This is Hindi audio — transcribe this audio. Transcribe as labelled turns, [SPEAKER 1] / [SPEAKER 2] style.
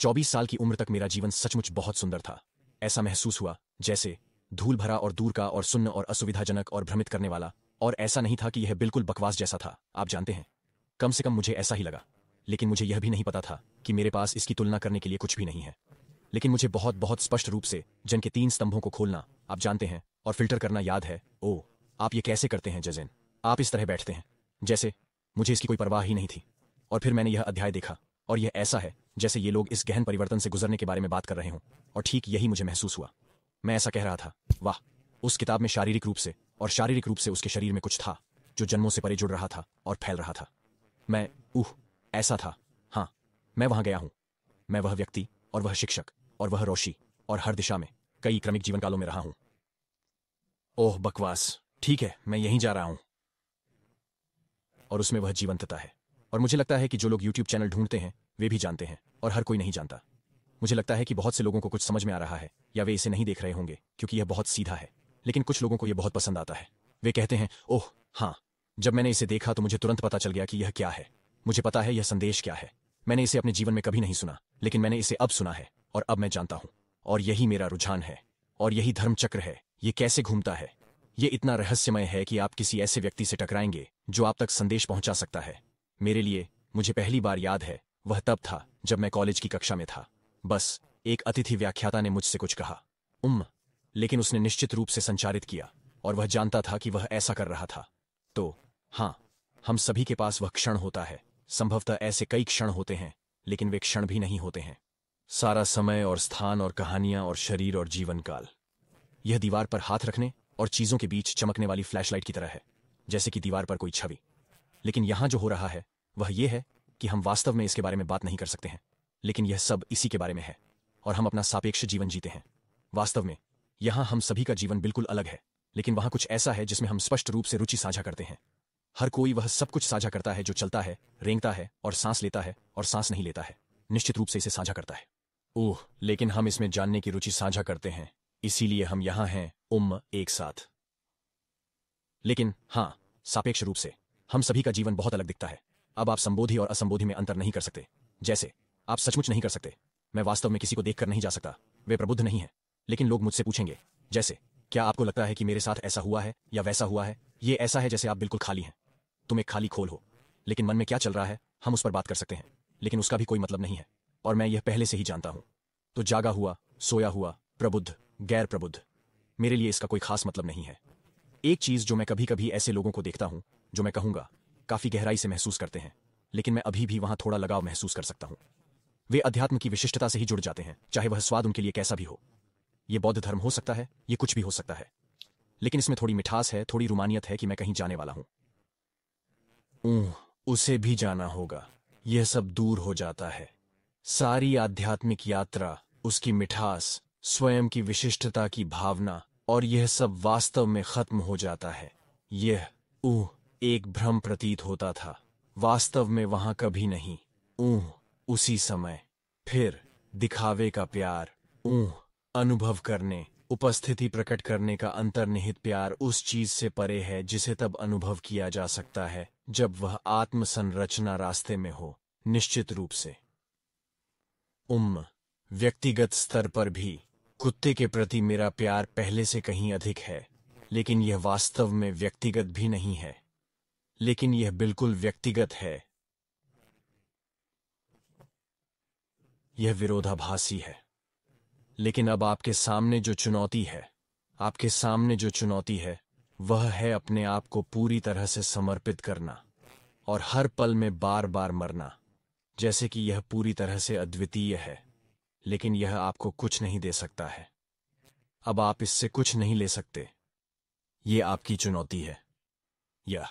[SPEAKER 1] 24 साल की उम्र तक मेरा जीवन सचमुच बहुत सुंदर था। ऐसा महसूस हुआ जैसे धूल भरा और दूर का और सुन्न और असुविधाजनक और भ्रमित करने वाला, और ऐसा नहीं था कि यह बिल्कुल बकवास जैसा था, आप जानते हैं। कम से कम मुझे ऐसा ही लगा, लेकिन मुझे यह भी नहीं पता था कि मेरे पास इसकी तुलना करने के लिए कुछ भी नहीं है। लेकिन मुझे बहुत बहुत स्पष्ट रूप से जन के 3 स्तंभों को खोलना, आप जानते हैं, और फिल्टर करना याद है। ओह, आप ये कैसे करते हैं जजेन? आप इस तरह बैठते हैं जैसे मुझे इसकी कोई परवाह ही नहीं थी। और फिर मैंने यह अध्याय देखा, और यह ऐसा है जैसे ये लोग इस गहन परिवर्तन से गुजरने के बारे में बात कर रहे हों, और ठीक यही मुझे महसूस हुआ। मैं ऐसा कह रहा था, वाह, उस किताब में शारीरिक रूप से और शारीरिक रूप से उसके शरीर में कुछ था जो जन्मों से परे जुड़ रहा था और फैल रहा था। मैं ऐसा था। हाँ, मैं वहां गया हूं। मैं वह व्यक्ति और वह शिक्षक और वह रोशी और हर दिशा में कई क्रमिक जीवन कालों में रहा हूं। ओह बकवास, ठीक है, मैं यहीं जा रहा हूं। और उसमें वह जीवंतता है। और मुझे लगता है कि जो लोग YouTube चैनल ढूंढते हैं वे भी जानते हैं, और हर कोई नहीं जानता। मुझे लगता है कि बहुत से लोगों को कुछ समझ में आ रहा है, या वे इसे नहीं देख रहे होंगे क्योंकि यह बहुत सीधा है, लेकिन कुछ लोगों को यह बहुत पसंद आता है। वे कहते हैं, ओह हाँ, जब मैंने इसे देखा तो मुझे तुरंत पता चल गया कि यह क्या है। मुझे पता है यह संदेश क्या है। मैंने इसे अपने जीवन में कभी नहीं सुना, लेकिन मैंने इसे अब सुना है, और अब मैं जानता हूं। और यही मेरा रुझान है, और यही धर्मचक्र है। ये कैसे घूमता है? ये इतना रहस्यमय है कि आप किसी ऐसे व्यक्ति से टकराएंगे जो आप तक संदेश पहुंचा सकता है। मेरे लिए, मुझे पहली बार याद है, वह तब था जब मैं कॉलेज की कक्षा में था। बस एक अतिथि व्याख्याता ने मुझसे कुछ कहा, लेकिन उसने निश्चित रूप से संचारित किया, और वह जानता था कि वह ऐसा कर रहा था। तो हाँ, हम सभी के पास वह क्षण होता है। संभवतः ऐसे कई क्षण होते हैं, लेकिन वे क्षण भी नहीं होते हैं। सारा समय और स्थान और कहानियां और शरीर और जीवन काल। यह दीवार पर हाथ रखने और चीजों के बीच चमकने वाली फ्लैशलाइट की तरह है, जैसे कि दीवार पर कोई छवि। लेकिन यहां जो हो रहा है वह यह है कि हम वास्तव में इसके बारे में बात नहीं कर सकते हैं, लेकिन यह सब इसी के बारे में है, और हम अपना सापेक्ष जीवन जीते हैं। वास्तव में यहां हम सभी का जीवन बिल्कुल अलग है, लेकिन वहां कुछ ऐसा है जिसमें हम स्पष्ट रूप से रुचि साझा करते हैं। हर कोई वह सब कुछ साझा करता है जो चलता है, रेंगता है और सांस लेता है और सांस नहीं लेता है, निश्चित रूप से इसे साझा करता है। ओह, लेकिन हम इसमें जानने की रुचि साझा करते हैं, इसीलिए हम यहां हैं एक साथ। लेकिन हाँ, सापेक्ष रूप से हम सभी का जीवन बहुत अलग दिखता है। अब आप संबोधि और असंबोधि में अंतर नहीं कर सकते। जैसे आप सचमुच नहीं कर सकते। मैं वास्तव में किसी को देखकर नहीं जा सकता, वे प्रबुद्ध नहीं हैं। लेकिन लोग मुझसे पूछेंगे, जैसे, क्या आपको लगता है कि मेरे साथ ऐसा हुआ है या वैसा हुआ है? ये ऐसा है जैसे आप बिल्कुल खाली हैं। तुम एक खाली खोल हो, लेकिन मन में क्या चल रहा है हम उस पर बात कर सकते हैं, लेकिन उसका भी कोई मतलब नहीं है, और मैं यह पहले से ही जानता हूं। तो जागा हुआ, सोया हुआ, प्रबुद्ध, गैर प्रबुद्ध, मेरे लिए इसका कोई खास मतलब नहीं है। एक चीज जो मैं कभी कभी ऐसे लोगों को देखता हूं जो मैं कहूंगा काफी गहराई से महसूस करते हैं, लेकिन मैं अभी भी वहां थोड़ा लगाव महसूस कर सकता हूं। वे अध्यात्म की विशिष्टता से ही जुड़ जाते हैं, चाहे वह स्वाद उनके लिए कैसा भी हो। ये बौद्ध धर्म हो सकता है, ये कुछ भी हो सकता है, लेकिन इसमें थोड़ी मिठास है, थोड़ी रूमानियत है कि मैं कहीं जाने वाला हूं। उसे भी जाना होगा। यह सब दूर हो जाता है। सारी आध्यात्मिक यात्रा, उसकी मिठास, स्वयं की विशिष्टता की भावना, और यह सब वास्तव में खत्म हो जाता है। यह एक भ्रम प्रतीत होता था, वास्तव में वहां कभी नहीं। उसी समय फिर दिखावे का प्यार, अनुभव करने, उपस्थिति प्रकट करने का अंतर्निहित प्यार उस चीज से परे है जिसे तब अनुभव किया जा सकता है जब वह आत्म संरचना रास्ते में हो। निश्चित रूप से व्यक्तिगत स्तर पर भी कुत्ते के प्रति मेरा प्यार पहले से कहीं अधिक है, लेकिन यह वास्तव में व्यक्तिगत भी नहीं है, लेकिन यह बिल्कुल व्यक्तिगत है। यह विरोधाभासी है। लेकिन अब आपके सामने जो चुनौती है, आपके सामने जो चुनौती है, वह है अपने आप को पूरी तरह से समर्पित करना और हर पल में बार बार मरना। जैसे कि यह पूरी तरह से अद्वितीय है, लेकिन यह आपको कुछ नहीं दे सकता है। अब आप इससे कुछ नहीं ले सकते। ये आपकी चुनौती है। यह